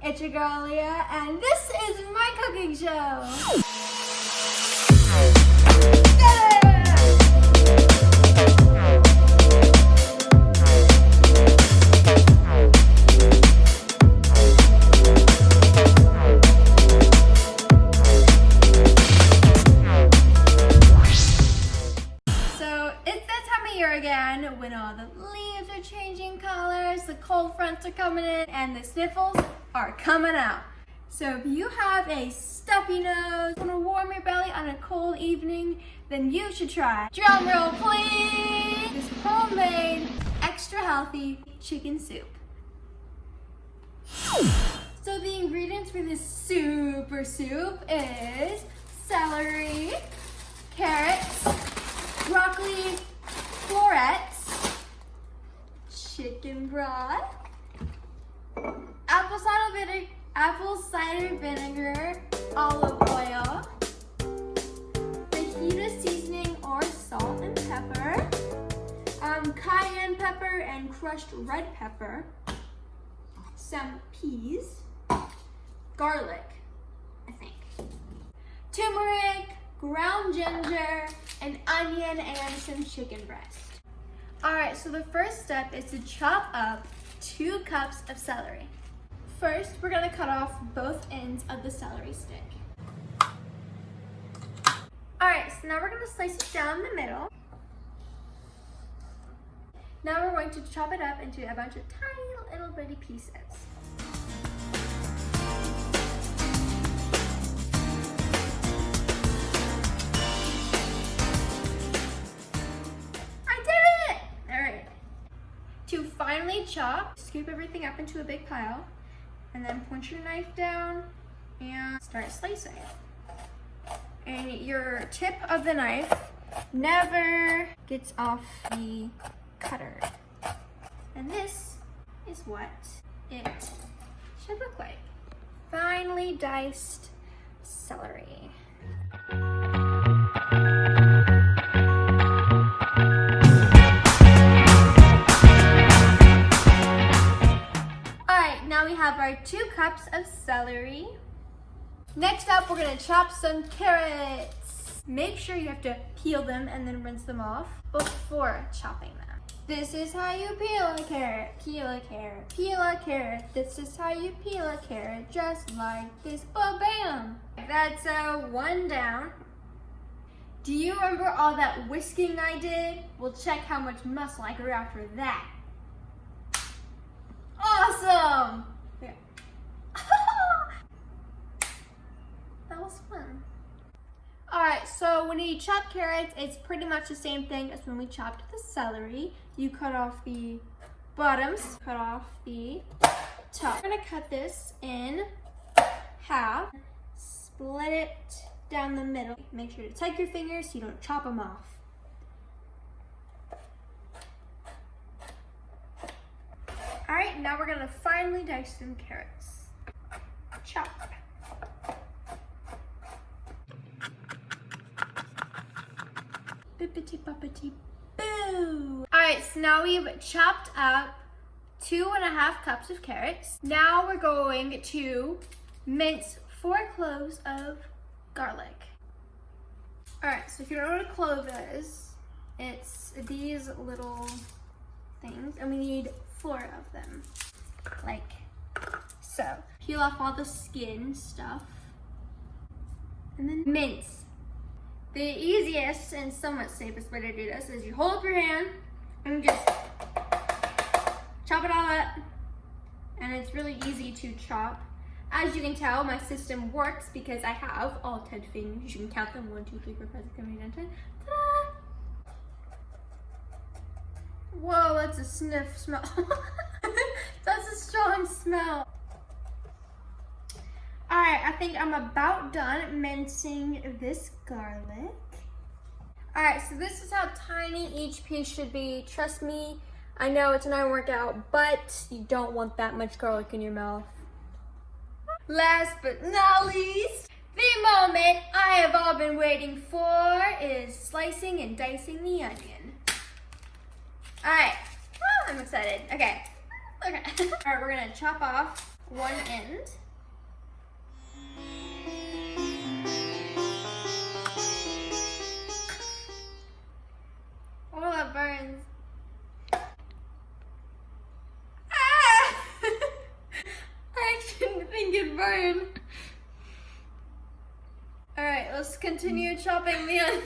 It's your girl Lia, and this is my cooking show. So it's that time of year again when all the leaves are changing colors, the cold fronts are coming in, and the sniffles are coming out. So if you have a stuffy nose, want to warm your belly on a cold evening, then you should try, drum roll please, this homemade, extra healthy chicken soup. So the ingredients for this super soup is celery, carrots, broccoli, florets, chicken broth, apple cider vinegar, olive oil, fajita seasoning or salt and pepper, cayenne pepper and crushed red pepper, some peas, garlic, I think, turmeric, ground ginger, an onion, and some chicken breast. Alright, so the first step is to chop up 2 cups of celery. First, we're going to cut off both ends of the celery stick. Alright, so now we're going to slice it down the middle. Now we're going to chop it up into a bunch of tiny little bitty pieces. To finely chop, scoop everything up into a big pile, and then point your knife down and start slicing. And your tip of the knife never gets off the cutter. And this is what it should look like. Finely diced celery. Now we have our 2 cups of celery. Next up, we're gonna chop some carrots. Make sure you have to peel them and then rinse them off before chopping them. This is how you peel a carrot, peel a carrot, peel a carrot. This is how you peel a carrot, just like this, ba-bam. That's 1 down. Do you remember all that whisking I did? Well, check how much muscle I grew after that. Awesome! Yeah. That was fun. Alright, so when you chop carrots, it's pretty much the same thing as when we chopped the celery. You cut off the bottoms, cut off the top. We're gonna cut this in half, split it down the middle. Make sure to take your fingers so you don't chop them off. Alright, now we're gonna finely dice some carrots. Chop. Bippity boppity boo! Alright, so now we've chopped up 2.5 cups of carrots. Now we're going to mince 4 cloves of garlic. Alright, so if you don't know what a clove is, it's these little things, and we need 4 of them, like so. Peel off all the skin stuff, and then mince. The easiest and somewhat safest way to do this is you hold up your hand and just chop it all up, and it's really easy to chop. As you can tell, my system works because I have all 10 fingers. You can count them: 1, 2, 3, 4, 5, 6, 7, 8, 9, 10. Ta-da! Whoa, that's a sniff smell. That's a strong smell. Alright, I think I'm about done mincing this garlic. Alright, so this is how tiny each piece should be. Trust me, I know it's an eye workout, but you don't want that much garlic in your mouth. Last but not least, the moment I have all been waiting for is slicing and dicing the onion. Alright, I'm excited. Okay, Okay. All right, we're gonna chop off one end. Oh, that burns. Ah! I didn't think it burned. All right, let's continue chopping the onion.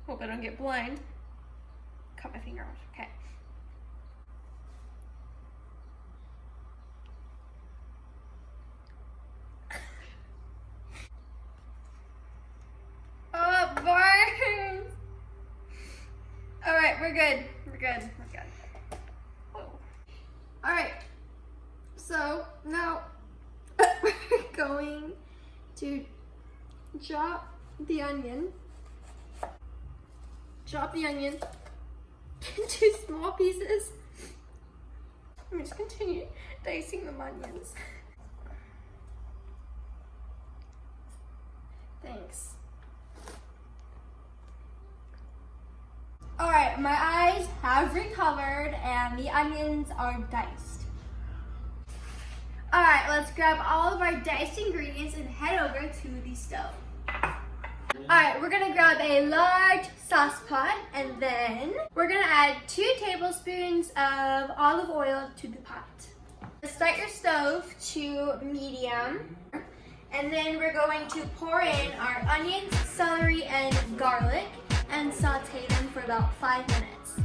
Hope I don't get blind. Cut my finger off. Okay. Oh, it burns. All right, we're good. We're good. We're good. Whoa. All right. So now we're going to chop the onion. Chop the onion into small pieces. Let me just continue dicing the onions. Thanks. All right, my eyes have recovered and the onions are diced. All right, let's grab all of our diced ingredients and head over to the stove. All right, we're gonna grab a large sauce pot and then we're gonna add 2 tablespoons of olive oil to the pot. Start your stove to medium and then we're going to pour in our onions, celery, and garlic and saute them for about 5 minutes.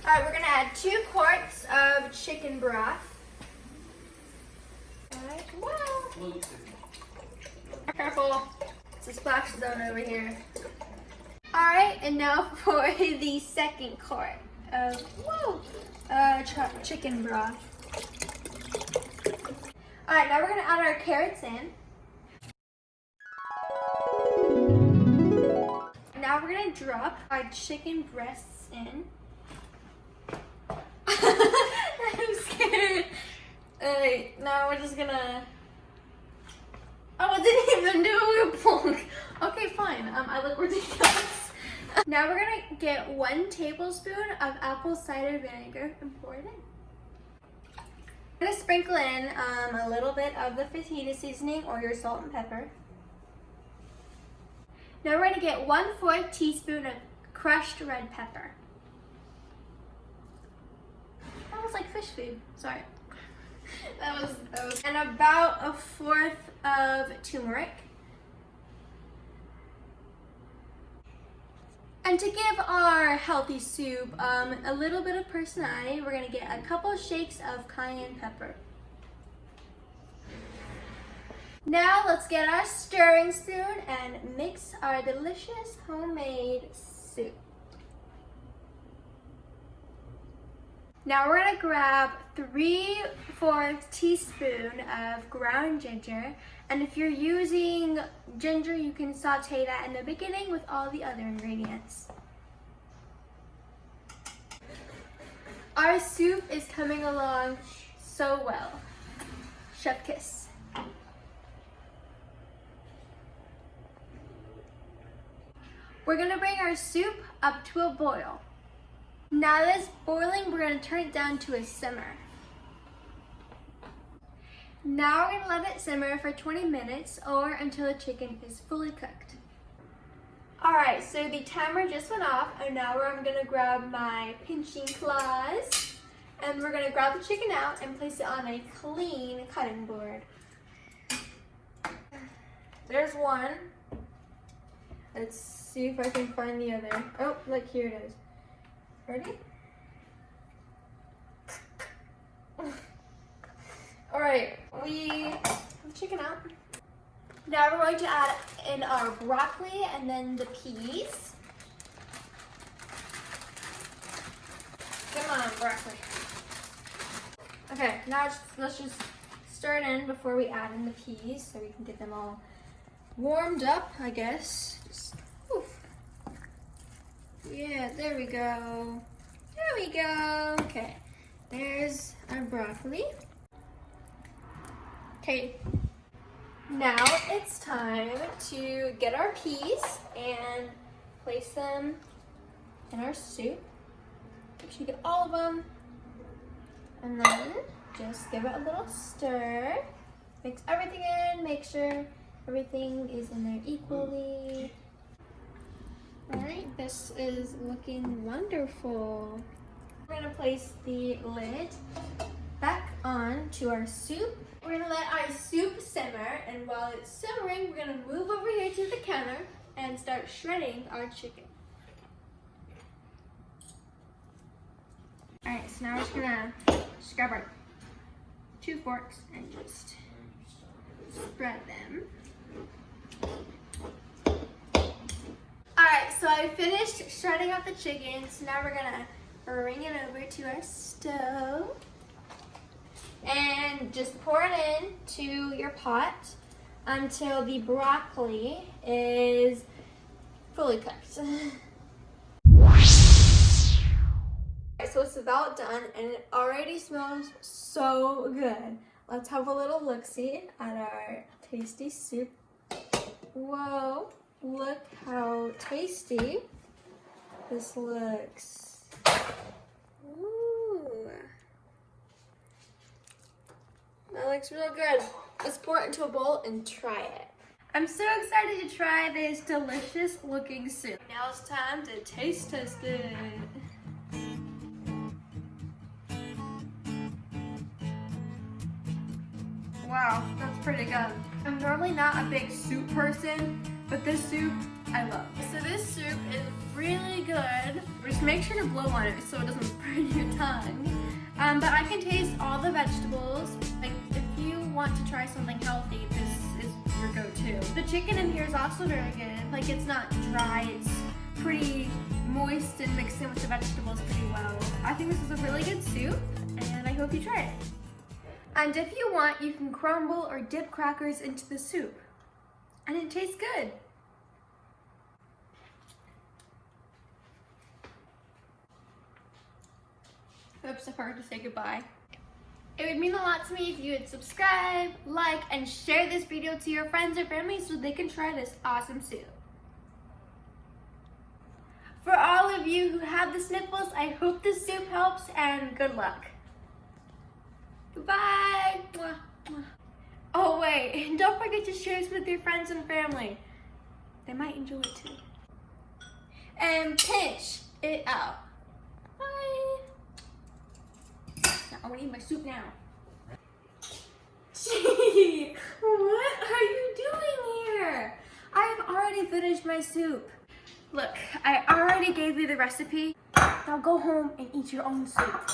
All right, we're gonna add 2 quarts of chicken broth. All right, wow. Careful, it's a splash zone over here. All right, and now for the second quart of chicken broth. All right, now we're gonna add our carrots in. Now we're gonna drop our chicken breasts in. I'm scared. Alright, now we're just gonna... Oh, it didn't even do a plunk. Okay, fine. I look ridiculous. Now we're gonna get 1 tablespoon of apple cider vinegar and pour it in. I'm gonna sprinkle in a little bit of the fajita seasoning or your salt and pepper. Now we're gonna get 1/4 teaspoon of crushed red pepper. That was like fish food. Sorry. That was. And about 1/4 of turmeric. And to give our healthy soup a little bit of personality, we're gonna get a couple shakes of cayenne pepper. Now let's get our stirring spoon and mix our delicious homemade soup. Now we're gonna grab 3/4 teaspoon of ground ginger, and if you're using ginger, you can saute that in the beginning with all the other ingredients. Our soup is coming along so well. Chef kiss. We're gonna bring our soup up to a boil. Now that it's boiling, we're gonna turn it down to a simmer. Now we're gonna let it simmer for 20 minutes or until the chicken is fully cooked. All right, so the timer just went off and now I'm gonna grab my pinching claws and we're gonna grab the chicken out and place it on a clean cutting board. There's one. Let's see if I can find the other. Oh, look, here it is. Ready? All right, we have chicken out. Now we're going to add in our broccoli and then the peas. Come on, broccoli. Okay, now let's just stir it in before we add in the peas so we can get them all warmed up, I guess. Just, oof. Yeah, there we go. There we go. Okay, there's our broccoli. Okay, now it's time to get our peas and place them in our soup. Make sure you get all of them. And then just give it a little stir. Mix everything in, make sure everything is in there equally. All right, this is looking wonderful. We're gonna place the lid back on to our soup. We're gonna let our soup simmer, and while it's simmering, we're gonna move over here to the counter and start shredding our chicken. All right, so now we're just gonna grab our 2 forks and just spread them. All right, so I finished shredding up the chicken, so now we're gonna bring it over to our stove and just pour it into your pot until the broccoli is fully cooked. So it's about done and it already smells so good. Let's have a little look-see at our tasty soup. Whoa, look how tasty this looks. Ooh. That looks real good. Let's pour it into a bowl and try it. I'm so excited to try this delicious looking soup. Now it's time to taste test it. Wow, that's pretty good. I'm normally not a big soup person, but this soup I love. So this soup is really good. Just make sure to blow on it so it doesn't burn your tongue. But I can taste all the vegetables. Like if you want to try something healthy, this is your go-to. The chicken in here is also very good. Like it's not dry, it's pretty moist and mixed in with the vegetables pretty well. I think this is a really good soup and I hope you try it. And if you want, you can crumble or dip crackers into the soup. And it tastes good. Oops, I forgot to say goodbye. It would mean a lot to me if you would subscribe, like, and share this video to your friends or family so they can try this awesome soup. For all of you who have the sniffles, I hope this soup helps and good luck. Goodbye. Mwah, mwah. Oh wait, and don't forget to share this with your friends and family. They might enjoy it too. And pinch it out. Bye. Now I want to eat my soup now. Gee, what are you doing here? I have already finished my soup. Look, I already gave you the recipe. Now go home and eat your own soup.